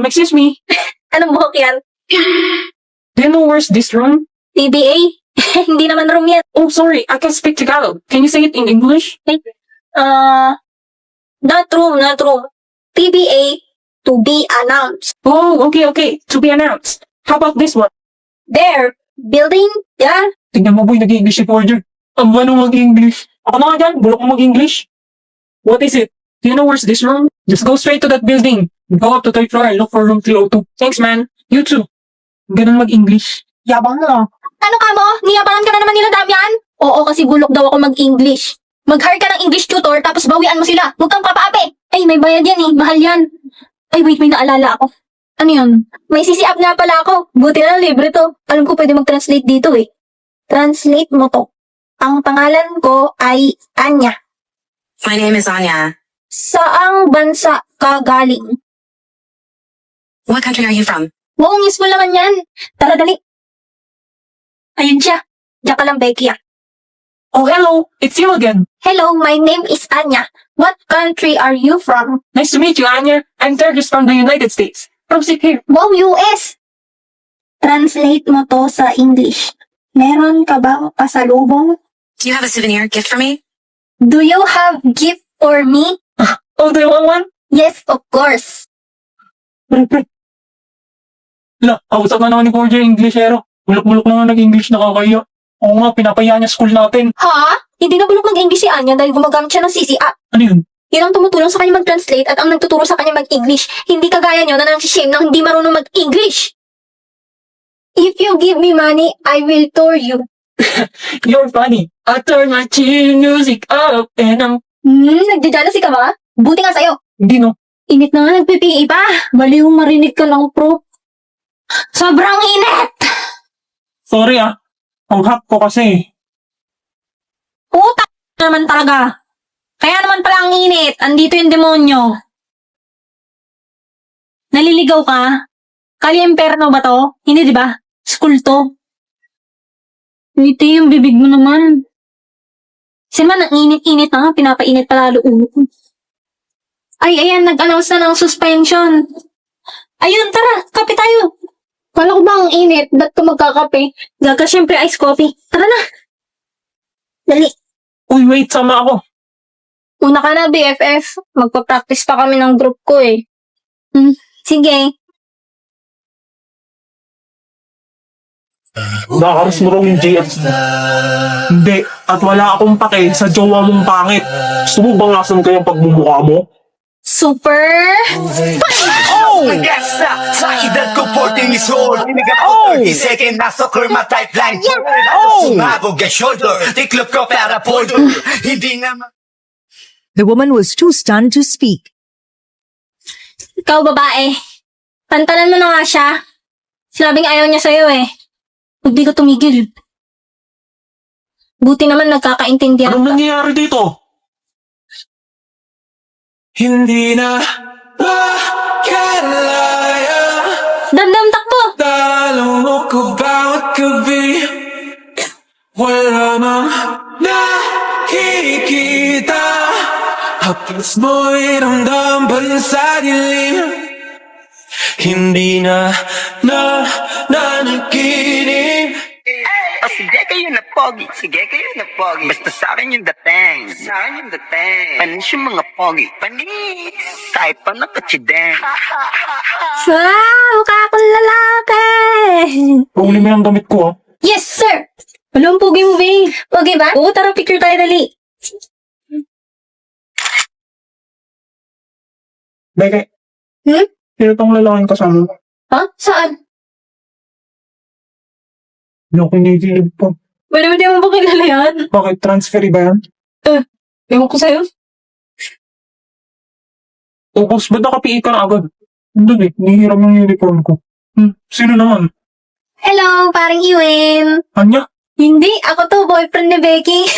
Excuse me. Anong buhok yan? Do you know where's this room? TBA? Hindi naman room yan. Oh, sorry. I can speak Tagalog. Can you say it in English? Not room, not room. TBA, to be announced. Oh, okay. To be announced. How about this one? There, building, yeah. Tingnan mo, boy. Nag-English recorder. Ang ano mag-English? Ako na nga dyan. Bulok mo mag-English. What is it? Do you know where's this room? Just go straight to that building. Go up to third floor and look for room 302. Thanks, man. You too. Ganun mag-English. Yabang mo. Ano ka mo? Niyabangan ka na naman nila Damian? Oo, kasi bulok daw ako mag-English. Mag-hire ka ng English tutor tapos bawian mo sila. Huwag kang papaapi. Ay, may bayad yan eh. Mahal yan. Ay, wait, may naalala ako. Ano yun? May CC app nga pala ako. Buti na libre to. Alam ko pwede mag-translate dito eh. Translate mo to. Ang pangalan ko ay Anya. My name is Anya. Saang bansa ka galing? What country are you from? Buong useful naman yan. Tara, dali. Ayun siya. Diyan ka lang, Becky ah. Oh, hello. It's you again. Hello, my name is Anya. What country are you from? Nice to meet you, Anya. I'm Tergis from the United States. From sit here. Wow, US! Translate mo to sa English. Meron ka bang pasalubong? Do you have a souvenir gift for me? Do you have gift for me? Oh, do you want one? Yes, of course. Kausap na naman ni Cordier Englishero. Bulok-bulok naman nag-English nakakaya. Oo nga, pinapaya niya school natin. Ha? Hindi na bulok mag-English si Anya dahil gumagamit siya ng CC app. Ano yun? Yan ang tumutulong sa kanya mag-translate at ang nagtuturo sa kanya mag-English. Hindi kagaya nyo na nang-shame na hindi marunong mag-English. If you give me money, I will tour you. You're funny. I turn my chill music up and I'm... Nagjajalasi ka ba? Buti nga sa'yo. Hindi no. Init na nga, nagpipi pa. Baliw marinig ka lang, pro. Sobrang init! Sorry ah. Ang hot ko kasi. Puta naman talaga. Kaya naman pala ang init. Andito yung demonyo. Naliligaw ka? Kaliemperno ba to? Hindi, di ba? School to. Ito yung bibig mo naman. Kasi naman, ang init-init na nga. Pinapainit pa lalo ulo ko. Ay, ayan. Nag-announce na ng suspension. Ayun, tara. Kape tayo. Kala ko ba ang init? Ba't ka magkakape? Gaga, syempre ice coffee. Tara na. Dali. Uy, wait. Sama ako. Una ka na, BFF. Magpa-practice pa kami ng group ko eh. Sige. Nakaras mo raw yung GF. Hindi. At wala akong pake sa jowa mong pangit. Gusto mo bang asan kayong pagmumukha mo? Super! Nag-gasta sa edad ko 14 years old. Pinagat ko 30 second na soccer ma-typeline. Sumabog ang shoulder. Tiklop ko para poldo. Hindi naman. The woman was too stunned to speak. Ikaw, babae. Pantalan mo na nga siya. Sinabing ayaw niya sa'yo eh. Huwag di ka tumigil. Buti naman nagkakaintindihan Anong ka. nangyayari dito? Hindi na makalaya. Damdam takbo! Dalawang ko bawat gabi. Wala mang nakikita. Hapos mo'y ramdaman sa dilim. Hindi na nanaginip. O sige kayo na pogi. Sige kayo na pogi. Basta sa akin yung dating. Sa akin yung dating. Panis yung mga pogi. Panis. Kahit pa nakachideng. Wow! Mukha akong lalaki! Pauli mo yung damit ko ah. Yes, sir! Alam, pogi mo, babe. Pogi ba? Oo, tara, picture tayo, dali. Beke. Sino tong lalaking kasama mo? Ha? Saan? Hindi ako kinikilig pa. Pwede mo ba kilala yan? Bakit? Transfer ba yan? Ewan ko sa'yo. Tapos, ba't nakapiik ka na agad? Doon eh, nihiram yung uniform ko. Sino naman? Hello, parang Iwen. Anya? Hindi, ako to, boyfriend ni Becky.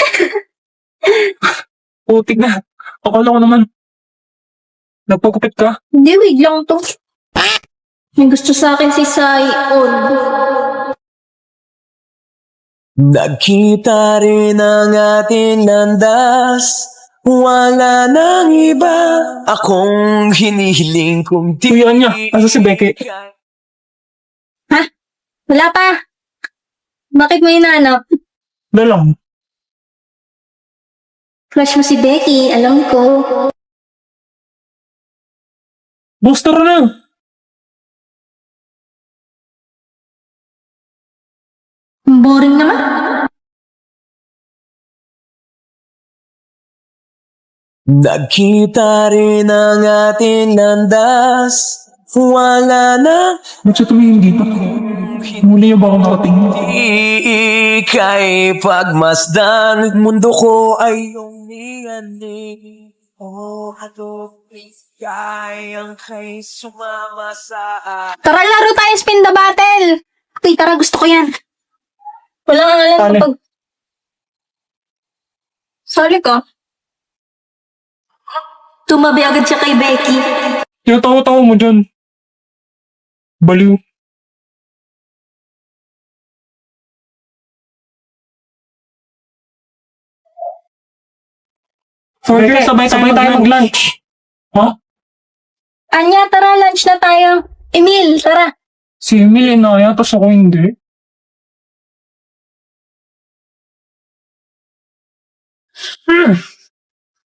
Putik na. Akala ko naman. Nagpagupit ka? Hindi, wait lang to. May gusto sa akin si Saion. Nagkita rin ang ating landas, Wala nang iba akong hinihiling kung di Uy, Anya, asa si Becky? Wala pa. Bakit mo hinanap? Dalang. Crush mo si Becky, alam ko. Booster na. Boring naman. Nagkita rin ang ating landas. Wala na Ba't siya tumingin dito? Muli ba akong nakatingin? ika'y pagmasdan. Mundo ko ay umiyanig. Oh, ano kayang kay sumama sa Tara, laro tayo spin the battle. Uy, tara, gusto ko yan. Wala nga lang Sali. kapag... Sorry ka. Tumabi agad siya kay Becky. Tinatawa-tawa mo dyan. Baliw. Order, sabay tayo mag-lunch. Ha? Anya, tara, lunch na tayo. Emil, tara. Si Emil inaya, tapos ako hindi.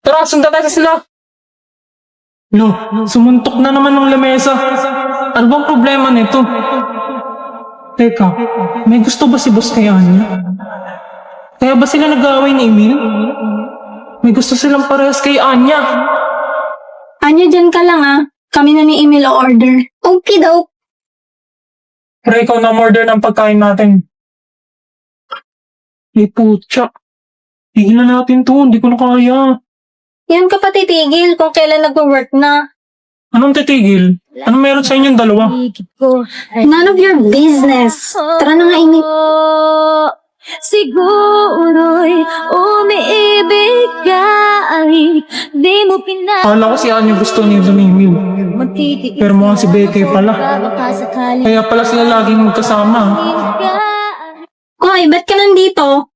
Tara, sundan tayo sila. Lo, sumuntok na naman ng lamesa. Ano bang problema nito? Teka, may gusto ba si boss kay Anya? Kaya ba sila nag-aaway ni Emil? May gusto silang parehas kay Anya. Anya, dyan ka lang ah. Kami na ni Emil o order. Okay daw. Pero ikaw na order ng pagkain natin. Putya. Tigilan natin to, hindi ko na kaya. Yan ka pa titigil kung kailan nag-work na. Anong titigil? Anong meron sa inyong dalawa? None of your business. Tara na nga, Emil. Siguro'y umiibig ka ay di mo Akala ko si Anya gusto niya ni Emil. pinagtitiis. Pero mukhang si Becky pala. Baka sakali Kaya pala sila laging magkasama. Hoy, ba't ka nandito?